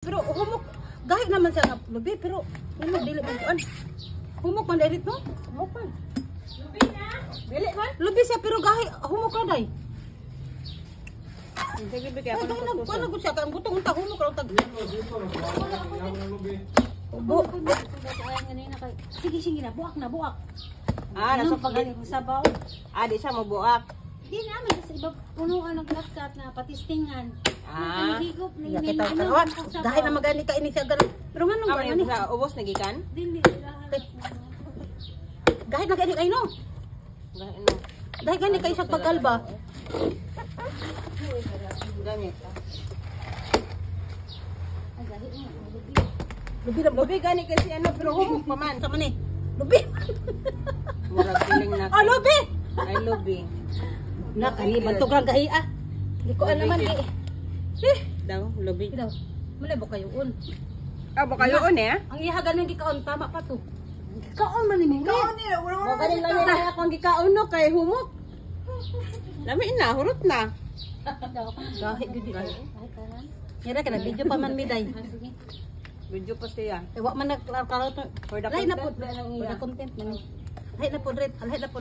Pero humok, dahil naman siya nga lubi, pero humok dili man kuan. Humok man diri no? Humok man. Lubi na? Dili man? Lubi siya pero gahi humok ra day. Sige bigay ako ng kuskus. Ano gud siya kan butong unta humok ra tag. Sige sige na buak na buak. Ah, nasa pagaling sabaw. Ah, di siya mabuak. Di naman sa iba punuan ng lakkat na patistingan. Ah, Higop na Ya kita kawan. Dahil na magani ka ini siya ganun. Pero manong kami gani? sa ubos na gikan. Dili Dahil na gani kay no. Dahil gani kay siya pagkalba. Ganit. Lubi na Lubi gani kasi ano pero humok pa man. sama ni. Lubi. Murag feeling na. Ah, lubi. Ay lubi. Nakaliban to kang gahi ah. Di ko alam man eh. Daw, lubi. Daw. Malay ba kayo un? Ah, baka yun eh. Ang iha ganing gikaon tama pa to. kaon man ni Kaon nila, wala galing lang nila akong gikaon no kay humok. Lami na, hurot na. Gahi gud di kayo. Nira ka na video pa man miday. Video pa siya. Eh wa man nagklaro to. For the Lain na po. content na lang For iya. the content man. Lain na po red. Lain na po.